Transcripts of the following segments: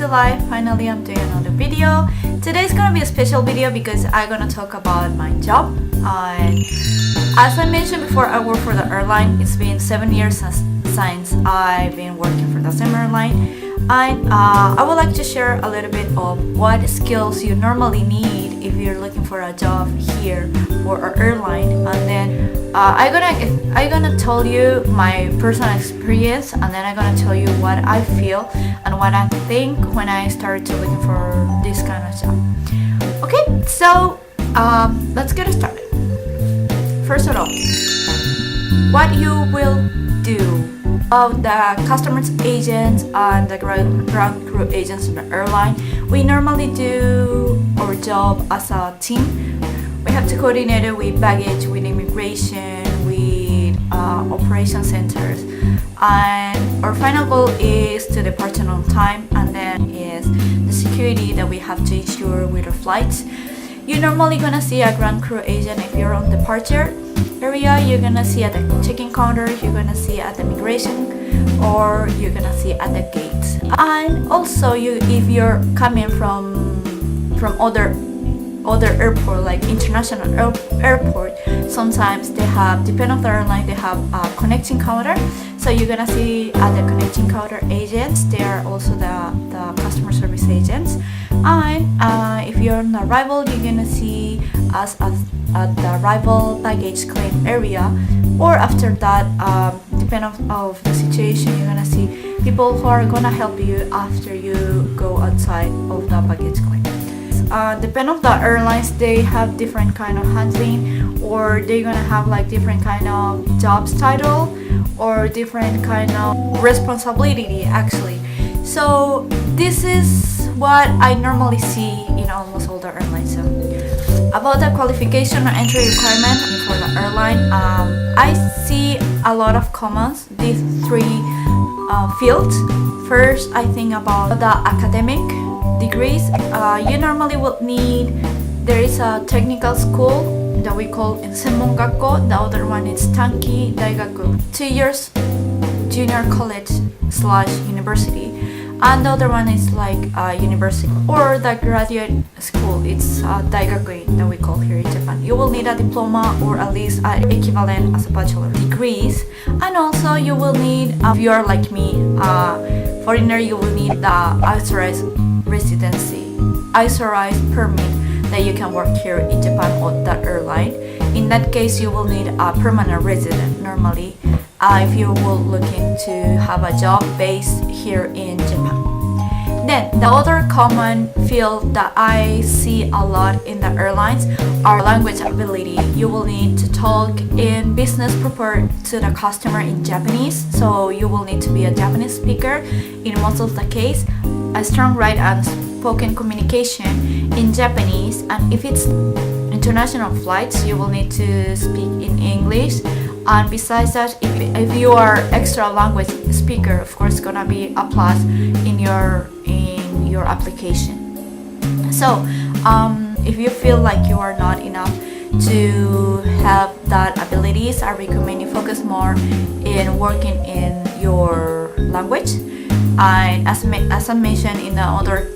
to life. Finally, I'm doing another video. Today's gonna be a special video because I'm gonna talk about my job. And as I mentioned before, I work for the airline. It's been 7 years since I've been working for the same airline. And I would like to share a little bit of what skills you normally need if you're looking for a job here for our airline. And then I'm gonna tell you my personal experience, and then I'm gonna tell you what I feel and what I think when I started to looking for this kind of job. Okay, so let's get started. First of all, what you will do of the customers agents and the ground crew agents in the airline. We normally do our job as a team. We have to coordinate it with baggage, with immigration, with operation centers, and our final goal is to depart on time, and then is the security that we have to ensure with our flights. You're normally gonna see a ground crew agent if you're on departure area. You're gonna see at the check-in counter, you're gonna see at the immigration, or you're gonna see at the gates. And also, if you're coming from other airport, like international airport, sometimes they have, depending on the airline, they have a connecting counter. So you're gonna see at the connecting counter agents. They are also the customer service agents. And if you're on arrival, you're gonna see us at the arrival baggage claim area, or after that, depending on the situation, you're gonna see people who are gonna help you after you go outside of the baggage claim. Depending on the airlines, they have different kind of handling, or they're gonna have like different kind of jobs title or different kind of responsibility actually. So this is what I normally see in almost all the airlines. So about the qualification or entry requirement for the airline, I see a lot of commons, these three fields. First, I think about the academic degrees. You normally will need, there is a technical school that we call in Senmongakko. The other one is Tanki Daigaku, 2 years junior college / university. And the other one is like university or the graduate school. It's daigakuin that we call here in Japan. You will need a diploma or at least an equivalent as a bachelor degrees. And also you will need, if you are like me, foreigner, you will need the authorized residency, authorized permit that you can work here in Japan or the airline. In that case, you will need a permanent resident normally. If you will looking to have a job based here in Japan. Then the other common field that I see a lot in the airlines are language ability. You will need to talk in business proper to the customer in Japanese, so you will need to be a Japanese speaker in most of the case, a strong write and spoken communication in Japanese, and if it's international flights, you will need to speak in English. And besides that, if you are extra language speaker, of course, gonna be a plus in your application. So if you feel like you are not enough to have that abilities, I recommend you focus more in working in your language. And as I mentioned in the other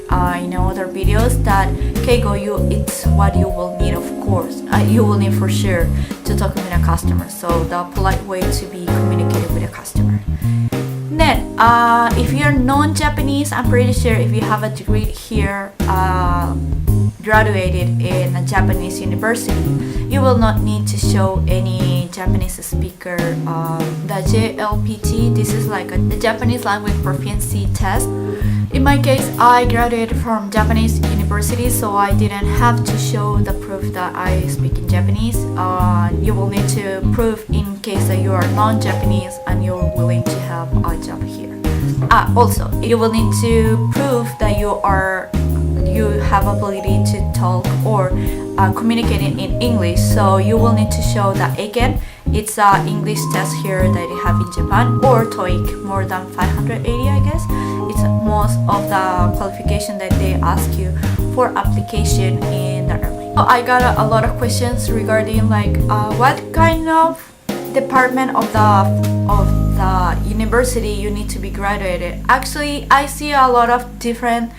videos, that Keigo, it's what you will need, of course. You will need for sure to talk with a customer. So the polite way to be communicated with a customer. Then, if you're non-Japanese, I'm pretty sure if you have a degree here, graduated in a Japanese university, you will not need to show any Japanese speaker. The JLPT, this is like the Japanese language proficiency test. In my case, I graduated from Japanese university, so I didn't have to show the proof that I speak in Japanese. You will need to prove in case that you are non-Japanese and you're willing to have a job here. Also, you will need to prove that you have ability to talk or communicate in English. So you will need to show that again. It's an English test here that you have in Japan, or TOEIC more than 580, I guess. It's most of the qualification that they ask you for application in the airline. So I got a lot of questions regarding like what kind of department of the university you need to be graduated. Actually, I see a lot of different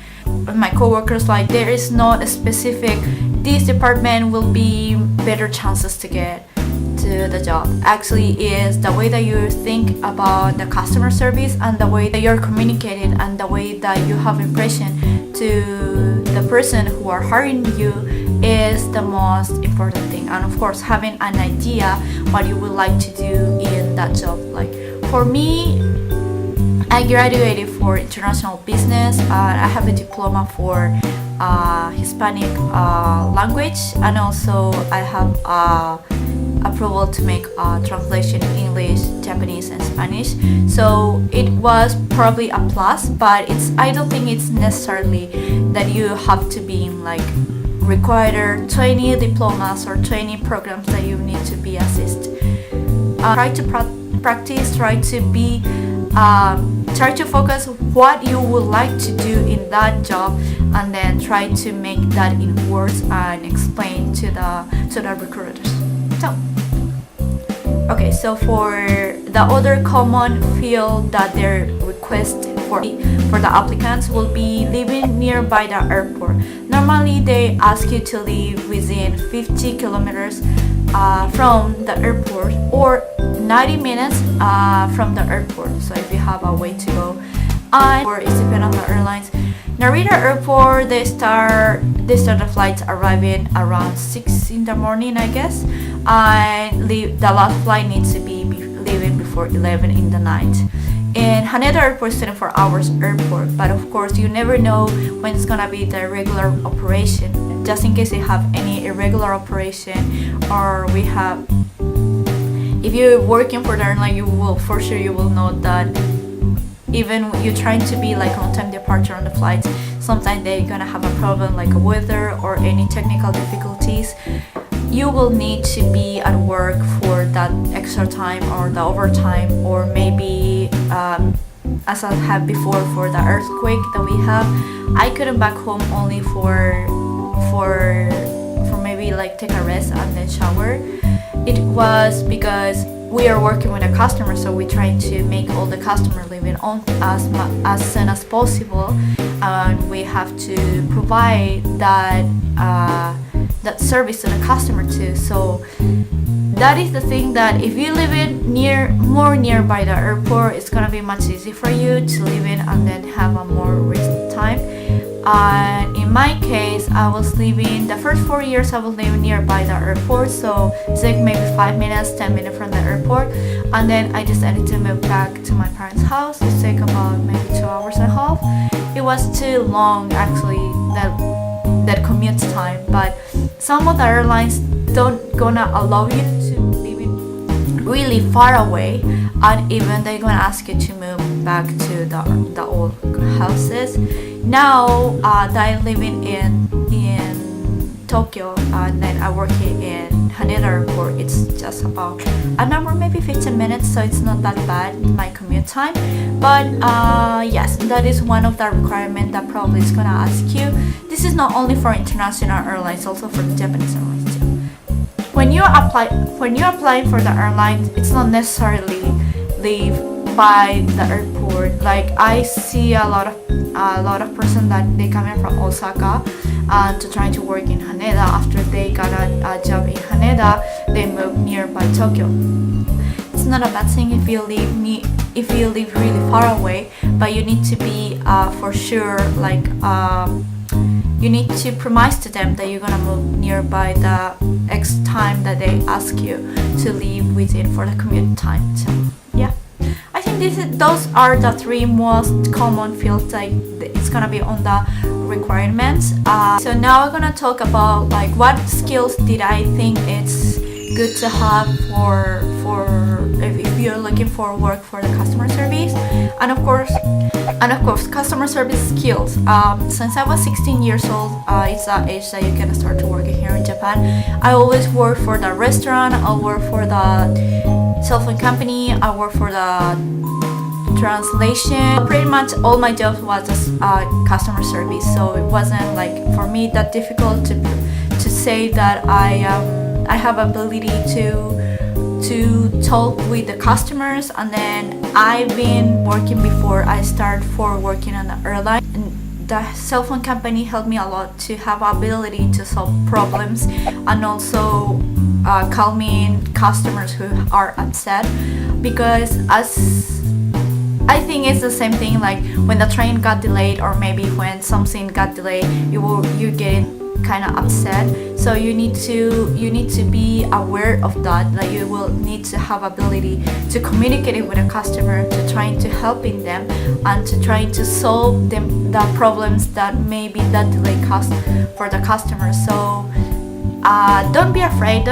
my coworkers, like there is not a specific this department will be better chances to get to the job. Actually is the way that you think about the customer service and the way that you're communicating and the way that you have impression to the person who are hiring you is the most important thing. And of course, having an idea what you would like to do in that job. Like for me, I graduated for international business. I have a diploma for Hispanic language, and also I have approval to make translation in English, Japanese, and Spanish. So it was probably a plus, but I don't think it's necessarily that you have to be in like required 20 diplomas or 20 programs that you need to be assist. Try to practice, try to focus what you would like to do in that job, and then try to make that in words and explain to the recruiters. So okay, so for the other common field that they request for the applicants will be living nearby the airport. Normally they ask you to live within 50 kilometers from the airport or 90 minutes from the airport. So if you have a way to go, or it's depending on the airlines. Narita Airport, they start the flights arriving around 6 in the morning, I guess, and the last flight needs to be leaving before 11 in the night. And Haneda Airport is 24 hours airport, but of course you never know when it's gonna be the regular operation. Just in case they have any irregular operation, or if you're working for the airline, you will know that even you're trying to be like on-time departure on the flights, sometimes they're gonna have a problem like a weather or any technical difficulties. You will need to be at work for that extra time or the overtime, or maybe as I had before for the earthquake that we have, I couldn't back home only for maybe like take a rest and then shower. It was because we are working with a customer, so we try to make all the customer living on as soon as possible, and we have to provide that service to the customer too. So that is the thing, that if you live in more nearby the airport, it's gonna be much easier for you to live in and then have a more rest time. And in my case, I was living the first 4 years I was living nearby the airport, so it's like maybe 5 minutes, 10 minutes from the airport. And then I decided to move back to my parents' house. It took about maybe 2 hours and a half. It was too long actually, that commute time, but some of the airlines don't gonna allow you to live in really far away, and even they're gonna ask you to move back to the old houses. Now that I'm living in Tokyo, and then I work in Haneda Airport, it's just about an hour, maybe 15 minutes, so it's not that bad, my commute time. But yes, that is one of the requirements that probably is gonna ask you. This is not only for international airlines, also for the Japanese airlines too. When you're applying for the airlines, it's not necessarily live by the airport. Like I see a lot of person that they come in from Osaka to try to work in Haneda. After they got a job in Haneda, they move nearby Tokyo. It's not a bad thing if you live really far away, but you need to be for sure like you need to promise to them that you're gonna move nearby the X time that they ask you to leave within for the commute time. So yeah, I think those are the 3 most common fields that it's gonna be on the requirements. So now we're gonna talk about like what skills did I think it's good to have for if you're looking for work for the customer service, and of course customer service skills. Since I was 16 years old, it's that age that you can start to work here in Japan. I always work for the restaurant, I work for the cell phone company, I work for the translation. Pretty much all my jobs was just customer service, so it wasn't like for me that difficult to say that I have ability to to talk with the customers, and then I've been working before I start for working on the airline. And the cell phone company helped me a lot to have ability to solve problems and also calming customers who are upset, because as I think it's the same thing, like when the train got delayed or maybe when something got delayed, you're getting kind of upset. So you need to be aware of that. Like you will need to have ability to communicate it with a customer, to trying to helping them and to trying to solve them the problems that maybe that delay caused for the customer. So don't be afraid.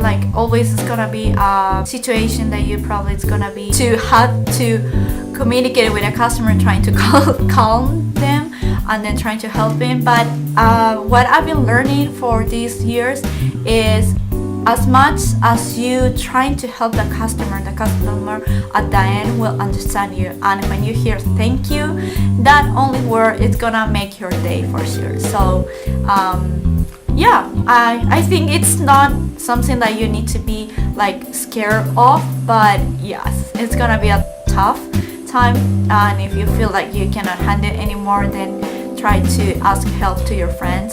Like always it's gonna be a situation that you probably it's gonna be to have to communicate with a customer, trying to calm them and then trying to help them. But what I've been learning for these years is, as much as you trying to help the customer at the end will understand you, and when you hear thank you, that only word is gonna make your day for sure. So yeah, I think it's not something that you need to be like scared of, but yes, it's gonna be a tough time, and if you feel like you cannot handle it anymore, then try to ask help to your friends,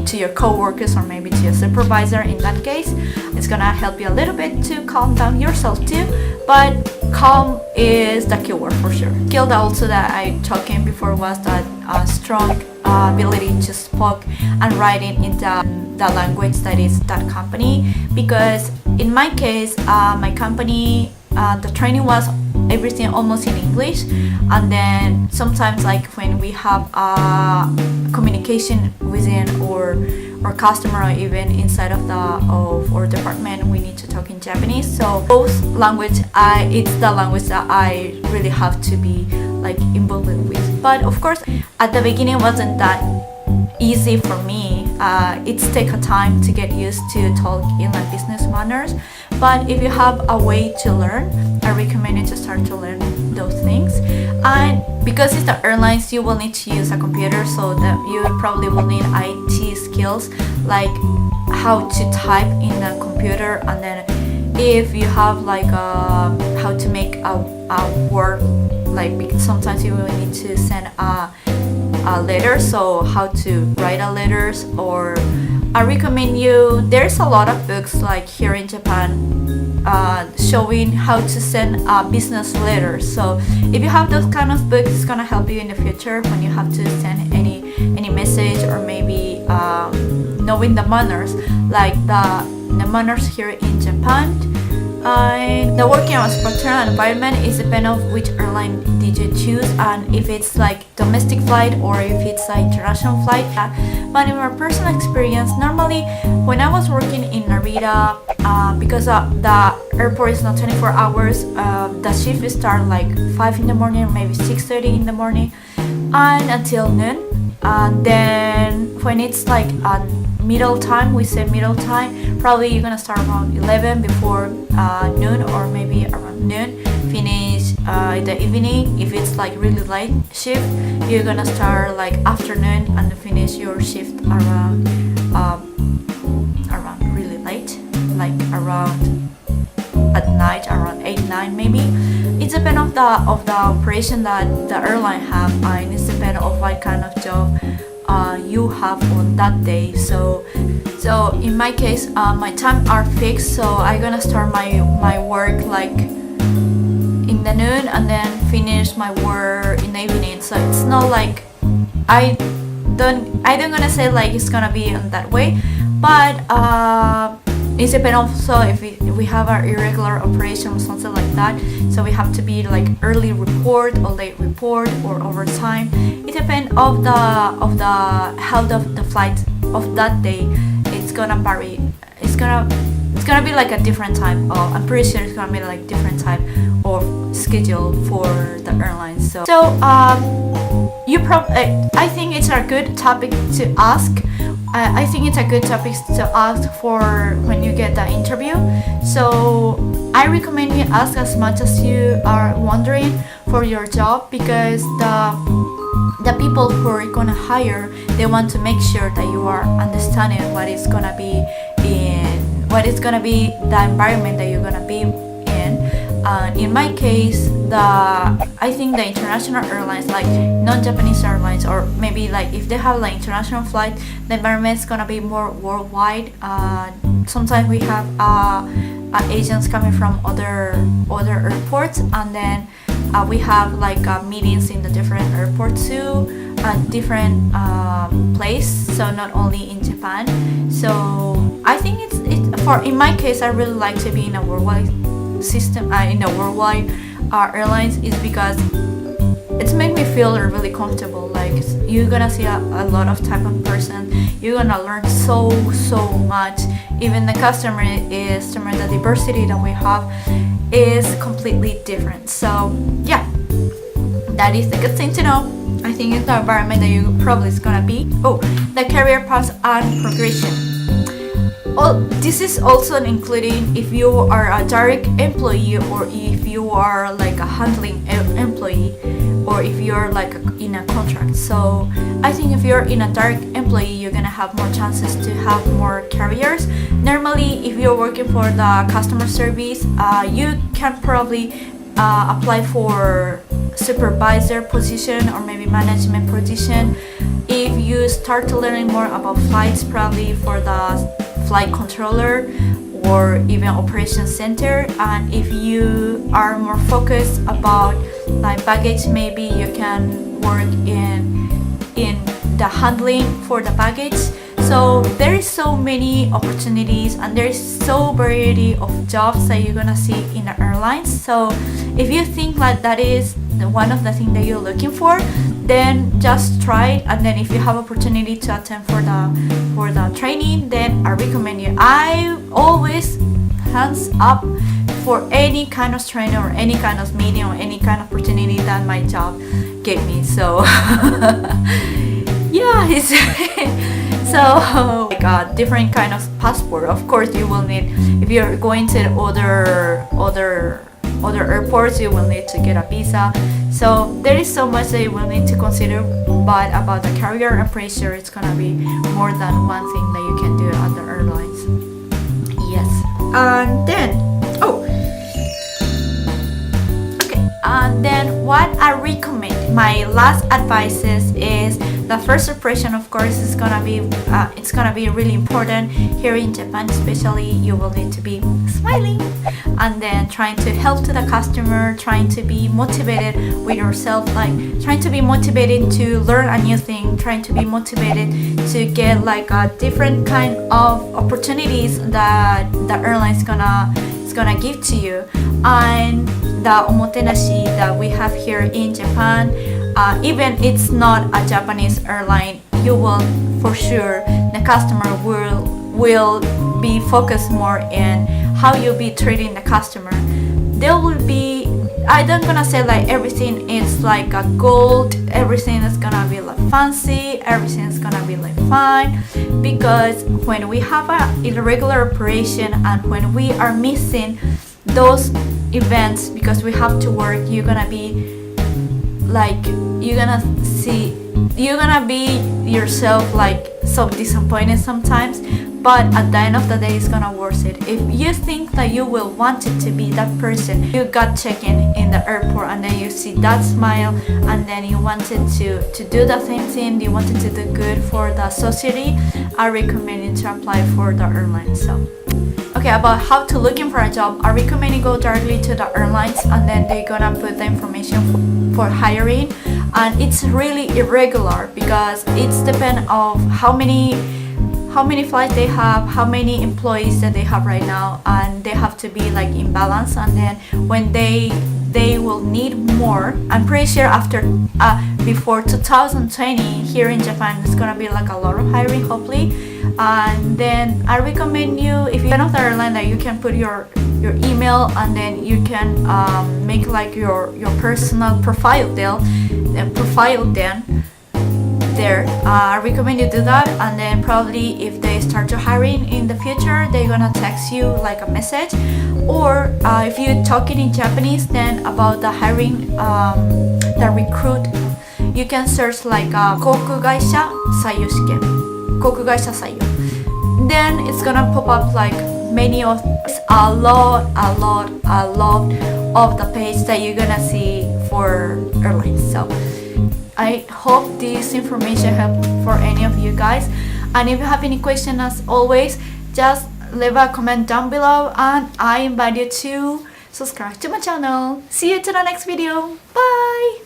to your co-workers, or maybe to your supervisor. In that case, it's gonna help you a little bit to calm down yourself too, but calm is the key word for sure. Skill that also that I talked in before was that strong ability to speak and writing in the language that is that company, because in my case, my company, the training was everything almost in English, and then sometimes like when we have communication within or customer or even inside of our department, we need to talk in Japanese. So both language, it's the language that I really have to be like involved with. But of course at the beginning wasn't that easy for me. It's take a time to get used to talk in like business manners, but if you have a way to learn, I recommend you to start to learn those things. And because it's the airlines, you will need to use a computer, so that you probably will need IT skills, like how to type in the computer, and then if you have like how to make a word, like because sometimes you will need to send a letter, so how to write a letters. Or I recommend you, there's a lot of books like here in Japan showing how to send a business letter. So if you have those kind of books, it's gonna help you in the future when you have to send any message, or maybe knowing the manners, like the manners here in Japan. The working atmosphere and environment is depend on which airline did you choose, and if it's like domestic flight or if it's like international flight. But in my personal experience, normally when I was working in Narita, because the airport is not 24 hours, the shift start like 5 in the morning or maybe 6:30 in the morning and until noon. And then when it's like middle time, we say middle time, probably you're gonna start around 11 before noon, or maybe around noon, finish in the evening. If it's like really late shift, you're gonna start like afternoon and finish your shift around really late, like around at night, around 8-9 maybe. It depends of the operation that the airline have, and it depends of what kind of job you have on that day. So in my case, my time are fixed, so I'm gonna start my work like in the noon and then finish my work in the evening. So it's not like I don't gonna say like it's gonna be on that way, but it depends also if we have our irregular operation or something like that, so we have to be like early report or late report or overtime. It depends of the how the flight of that day. It's gonna vary. It's gonna be like a different time. I'm pretty sure it's gonna be like different type of schedule for the airlines. So I think it's a good topic to ask. I think it's a good topic to ask for when you get the interview. So I recommend you ask as much as you are wondering for your job, because the people who are gonna hire, they want to make sure that you are understanding what is gonna be in what is gonna be the environment that you're gonna be in my case, I think the international airlines, like non-Japanese airlines, or maybe like if they have like international flight, the environment is gonna be more worldwide. Sometimes we have agents coming from other airports, and then we have like meetings in the different airports too, different place. So not only in Japan. So I think in my case, I really like to be in a worldwide system, in a worldwide airlines, is because it's made me feel really comfortable. Like you're gonna see a lot of type of person, you're gonna learn so much. Even the the diversity that we have is completely different. So yeah, that is the good thing to know. I think it's the environment that you probably is gonna be. Oh, the career path and progression. This is also including if you are a direct employee, or if you are like a handling employee, or if you're like in a contract. So I think if you're in a direct employee, you're gonna have more chances to have more careers. Normally, if you're working for the customer service, you can probably apply for supervisor position or maybe management position. If you start to learning more about flights, probably for the flight controller or even operations center. And if you are more focused about like baggage, maybe you can work in the handling for the baggage. So there is so many opportunities, and there is so variety of jobs that you're gonna see in the airlines. So if you think like that is one of the things that you're looking for, then just try it. And then if you have opportunity to attend for the training, then I recommend you. I always hands up for any kind of training or any kind of meeting or any kind of opportunity that my job gave me. So yeah, it's so like different kind of passport. Of course, you will need, if you're going to other airports, you will need to get a visa. So there is so much that you will need to consider. But about the career, I'm pretty sure it's gonna be more than one thing that you can do at the airlines. Yes. And then and then what I recommend, my last advices is the first impression. Of course, is gonna be it's gonna be really important here in Japan. Especially, you will need to be smiling, and then trying to help to the customer, trying to be motivated with yourself, like trying to be motivated to learn a new thing, trying to be motivated to get like a different kind of opportunities that the airline is gonna give to you. And the omotenashi that we have here in Japan, even it's not a Japanese airline, you will for sure, the customer will be focused more in how you'll be treating the customer. There will be, I don't gonna say like everything is like a gold, everything is gonna be like fancy, everything is gonna be like fine, because when we have a irregular operation and when we are missing those events because we have to work, you're gonna be like, you're gonna be yourself like so disappointed sometimes. But at the end of the day, it's gonna worth it. If you think that you will want it to be that person, you got check-in in the airport and then you see that smile, and then you wanted to do the same thing, you wanted to do good for the society, I recommend you to apply for the airline. So okay, about how to looking for a job, I recommend you go directly to the airlines, and then they're gonna put the information for hiring. And it's really irregular because it's depend of how many flights they have, how many employees that they have right now, and they have to be like in balance. And then when they will need more, I'm pretty sure after before 2020 here in Japan, it's gonna be like a lot of hiring hopefully. And then I recommend you, if you're not the airline, that you can put your email, and then you can make like your personal profile there. I recommend you do that, and then probably if they start to hiring in the future, they're gonna text you like a message. Or if you're talking in Japanese, then about the hiring, the recruit, you can search like kokugaisha saiyo shiken, kokugaisha saiyo. Then it's gonna pop up like many of a lot of the page that you're gonna see for airlines. So I hope this information helped for any of you guys, and if you have any question, as always, just leave a comment down below, and I invite you to subscribe to my channel. See you to the next video. Bye.